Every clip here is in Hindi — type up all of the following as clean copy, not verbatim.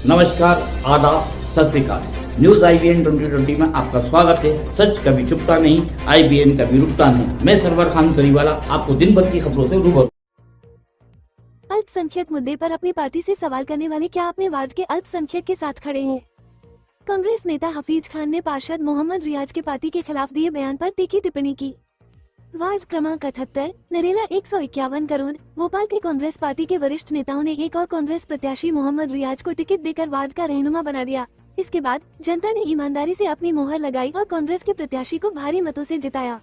नमस्कार, आदाब, सत श्री अकाल। न्यूज IBN 2020 में आपका स्वागत है। सच कभी छुपता नहीं, IBN कभी रुकता नहीं। मैं सरवर खान सरीवाला आपको दिन भर की खबरों से रूबरू। अल्पसंख्यक मुद्दे पर अपनी पार्टी से सवाल करने वाले क्या अपने वार्ड के अल्पसंख्यक के साथ खड़े हैं? कांग्रेस नेता हफीज खान ने पार्षद मोहम्मद रियाज के पार्टी के खिलाफ दिए बयान पर तीखी टिप्पणी की। वार्ड क्रमांक 78, नरेला 151 करोड़, भोपाल के कांग्रेस पार्टी के वरिष्ठ नेताओं ने एक और कांग्रेस प्रत्याशी मोहम्मद रियाज को टिकट देकर वार्ड का रहनुमा बना दिया। इसके बाद जनता ने ईमानदारी से अपनी मोहर लगाई और कांग्रेस के प्रत्याशी को भारी मतों से जिताया।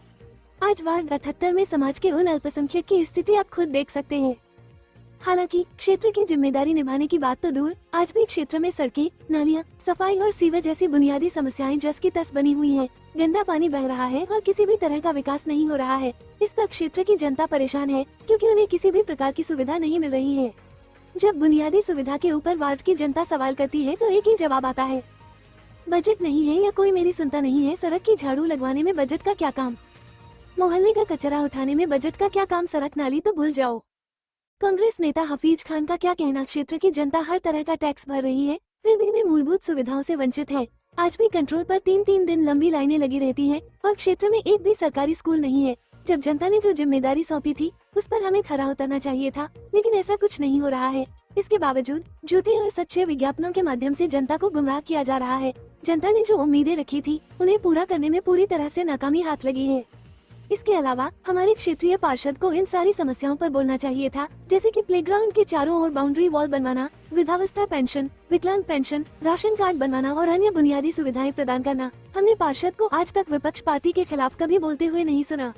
आज वार्ड 78 में समाज के उन अल्पसंख्यक की स्थिति आप खुद देख सकते हैं। हालांकि क्षेत्र की जिम्मेदारी निभाने की बात तो दूर, आज भी क्षेत्र में सड़कें, नालियां, सफाई और सीवर जैसी बुनियादी समस्याएं जस की तस बनी हुई हैं। गंदा पानी बह रहा है और किसी भी तरह का विकास नहीं हो रहा है। इस पर क्षेत्र की जनता परेशान है क्योंकि उन्हें किसी भी प्रकार की सुविधा नहीं मिल रही है। जब बुनियादी सुविधा के ऊपर वार्ड की जनता सवाल करती है तो एक ही जवाब आता है, बजट नहीं है या कोई मेरी सुनता नहीं है। सड़क की झाड़ू लगवाने में बजट का क्या काम, मोहल्ले का कचरा उठाने में बजट का क्या काम, सड़क नाली तो भूल जाओ। कांग्रेस नेता हफीज खान का क्या कहना, क्षेत्र की जनता हर तरह का टैक्स भर रही है, फिर भी वे मूलभूत सुविधाओं से वंचित है। आज भी कंट्रोल पर 3-3 दिन लंबी लाइनें लगी रहती हैं और क्षेत्र में एक भी सरकारी स्कूल नहीं है। जब जनता ने जो जिम्मेदारी सौंपी थी उस पर हमें खरा उतरना चाहिए था, लेकिन ऐसा कुछ नहीं हो रहा है। इसके बावजूद झूठे और सच्चे विज्ञापनों के माध्यम से जनता को गुमराह किया जा रहा है। जनता ने जो उम्मीदें रखी थी उन्हें पूरा करने में पूरी तरह से नाकामी हाथ लगी है। इसके अलावा हमारे क्षेत्रीय पार्षद को इन सारी समस्याओं पर बोलना चाहिए था, जैसे कि प्लेग्राउंड के चारों ओर बाउंड्री वॉल बनवाना, वृद्धावस्था पेंशन, विकलांग पेंशन, राशन कार्ड बनवाना और अन्य बुनियादी सुविधाएं प्रदान करना। हमने पार्षद को आज तक विपक्ष पार्टी के खिलाफ कभी बोलते हुए नहीं सुना।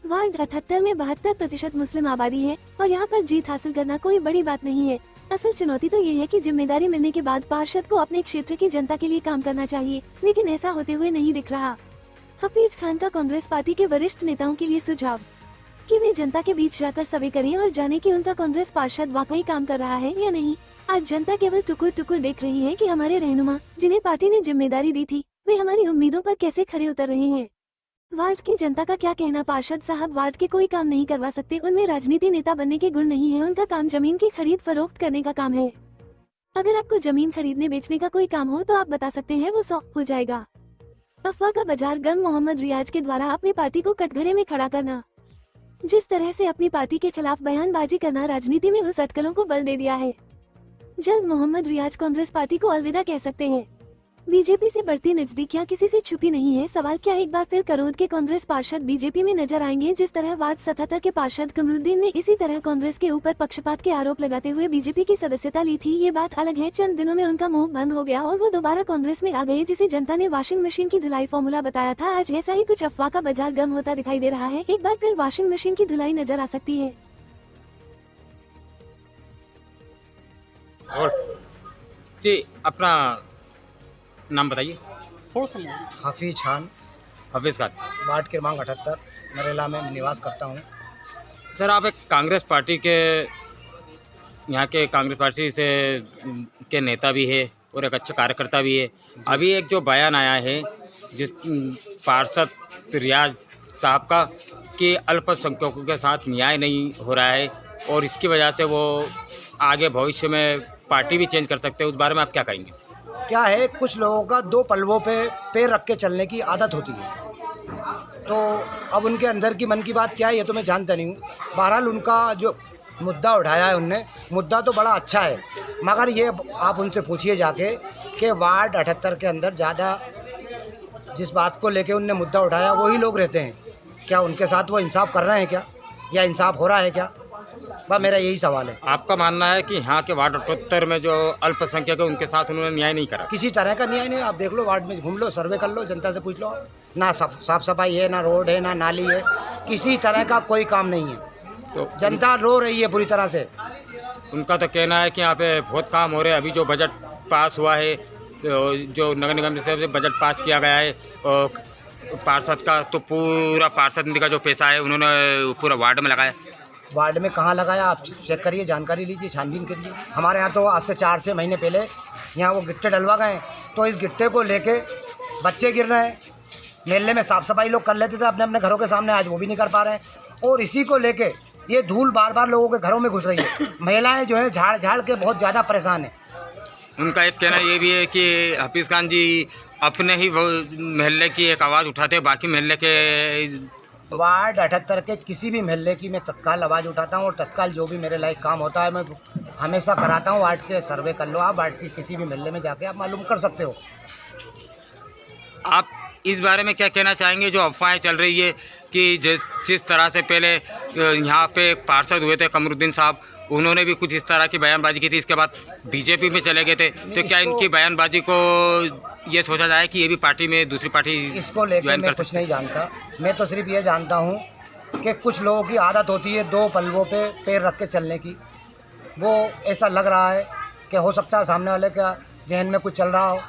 वार्ड 78 में 72% मुस्लिम आबादी है और यहाँ पर जीत हासिल करना कोई बड़ी बात नहीं है। असल चुनौती तो ये है कि जिम्मेदारी मिलने के बाद पार्षद को अपने क्षेत्र की जनता के लिए काम करना चाहिए, लेकिन ऐसा होते हुए नहीं दिख रहा। हफीज खान का कांग्रेस पार्टी के वरिष्ठ नेताओं के लिए सुझाव कि वे जनता के बीच जाकर सर्वे करें और जाने कि उनका कांग्रेस पार्षद वाकई काम कर रहा है या नहीं। आज जनता केवल टुकुर टुकुर देख रही है कि हमारे रहनुमा, जिन्हें पार्टी ने जिम्मेदारी दी थी, वे हमारी उम्मीदों पर कैसे खरे उतर रहे हैं। वार्ड की जनता का क्या कहना, पार्षद साहब वार्ड के कोई काम नहीं करवा सकते, उनमें राजनीति नेता बनने के गुण नहीं है। उनका काम जमीन की खरीद फरोख्त करने का काम है। अगर आपको जमीन खरीदने बेचने का कोई काम हो तो आप बता सकते हैं, वो 100 हो जाएगा। अफवाह का बाजार गर्म, मोहम्मद रियाज के द्वारा अपनी पार्टी को कटघरे में खड़ा करना, जिस तरह से अपनी पार्टी के खिलाफ बयानबाजी करना राजनीति में उस अटकलों को बल दे दिया है। जल्द मोहम्मद रियाज कांग्रेस पार्टी को अलविदा कह सकते हैं। बीजेपी से बढ़ती नजदीकियां किसी से छुपी नहीं है। सवाल क्या एक बार फिर करोड़ के कांग्रेस पार्षद बीजेपी में नजर आएंगे? जिस तरह वार्ड 77 के पार्षद कमरुद्दीन ने इसी तरह कांग्रेस के ऊपर पक्षपात के आरोप लगाते हुए बीजेपी की सदस्यता ली थी, ये बात अलग है। चंद दिनों में उनका मुंह बंद हो गया और वो दोबारा कांग्रेस में आ गए, जिसे जनता ने वॉशिंग मशीन की धुलाई फॉर्मूला बताया था। आज ऐसा ही कुछ अफवाह का बाजार गर्म होता दिखाई दे रहा है। एक बार फिर वॉशिंग मशीन की धुलाई नजर आ सकती है। और जी अपना नाम बताइए। हफीज खान, हफीज खान, वार्ड क्रमांक 78, नरेला में निवास करता हूँ। सर आप एक कांग्रेस पार्टी के, यहाँ के कांग्रेस पार्टी से के नेता भी है और एक अच्छा कार्यकर्ता भी है। अभी एक जो बयान आया है जिस पार्षद रियाज साहब का कि अल्पसंख्यकों के साथ न्याय नहीं हो रहा है और इसकी वजह से वो आगे भविष्य में पार्टी भी चेंज कर सकते हैं, उस बारे में आप क्या कहेंगे? क्या है, कुछ लोगों का दो पलवों पे पैर रख के चलने की आदत होती है, तो अब उनके अंदर की मन की बात क्या है ये तो मैं जानता नहीं हूँ। बहरहाल उनका जो मुद्दा उठाया है उनने, मुद्दा तो बड़ा अच्छा है, मगर ये आप उनसे पूछिए जाके कि वार्ड 78 के अंदर ज़्यादा जिस बात को लेके उनने मुद्दा उठाया वही लोग रहते हैं, क्या उनके साथ वो इंसाफ कर रहे हैं क्या, या इंसाफ हो रहा है क्या? बस मेरा यही सवाल है। आपका मानना है कि यहाँ के वार्ड 78 में जो अल्पसंख्यक है उनके साथ उन्होंने न्याय नहीं करा? किसी तरह का न्याय नहीं। आप देख लो, वार्ड में घूम लो, सर्वे कर लो, जनता से पूछ लो, ना साफ सफाई है, ना रोड है, ना नाली है, किसी तरह का कोई काम नहीं है। तो जनता रो रही है पूरी तरह से। उनका तो कहना है कि यहाँ पे बहुत काम हो रहे हैं। अभी जो बजट पास हुआ है, तो जो नगर निगम से बजट पास किया गया है और पार्षद का, तो पूरा पार्षद निधि का जो पैसा है उन्होंने पूरा वार्ड में लगाया। वार्ड में कहाँ लगाया आप चेक करिए, जानकारी लीजिए, छानबीन करिए। हमारे यहाँ तो आज से 4-6 महीने पहले यहाँ वो गिट्टे डलवा गए, तो इस गिट्टे को लेके बच्चे गिर रहे हैं। मेले में साफ़ सफाई लोग कर लेते थे अपने अपने घरों के सामने, आज वो भी नहीं कर पा रहे हैं। और इसी को लेके ये धूल बार बार लोगों के घरों में घुस रही है। महिलाएं जो है झाड़ झाड़ के बहुत ज़्यादा परेशान हैं। उनका एक कहना ये भी है कि हफीज़ खान जी अपने ही मोहल्ले की एक आवाज़ उठाते हैं, बाकी मोहल्ले के वार्ड 78 के किसी भी महल्ले की मैं तत्काल आवाज़ उठाता हूँ और तत्काल जो भी मेरे लायक काम होता है मैं हमेशा कराता हूँ। वार्ड के सर्वे कर लो आप, वार्ड की किसी भी महल्ले में जाके आप मालूम कर सकते हो। आप इस बारे में क्या कहना चाहेंगे जो अफवाहें चल रही है कि जिस तरह से पहले यहाँ पे पार्षद हुए थे कमरुद्दीन साहब, उन्होंने भी कुछ इस तरह की बयानबाजी की थी, इसके बाद बीजेपी में चले गए थे, तो क्या इनकी बयानबाजी को ये सोचा जाए कि ये भी पार्टी में दूसरी पार्टी इसको लेकर मैं कुछ नहीं जानता। मैं तो सिर्फ ये जानता हूँ कि कुछ लोगों की आदत होती है दो पलवों पे पैर रख के चलने की। वो ऐसा लग रहा है कि हो सकता है सामने वाले का जहन में कुछ चल रहा हो।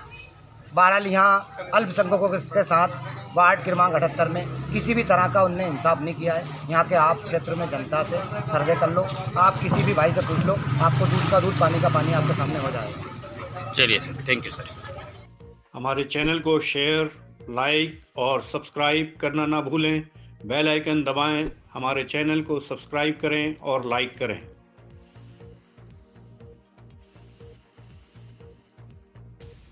बहरहाल यहाँ अल्पसंख्यकों के साथ वार्ड क्रमांक 78 में किसी भी तरह का उनने इंसाफ नहीं किया है। यहाँ के आप क्षेत्र में जनता से सर्वे कर लो, आप किसी भी भाई से पूछ लो, आपको दूध का दूध पानी का पानी आपके सामने हो जाएगा। चलिए सर, थैंक यू सर। हमारे चैनल को शेयर, लाइक और सब्सक्राइब करना ना भूलें। बेल आइकन दबाएं, हमारे चैनल को सब्सक्राइब करें और लाइक करें।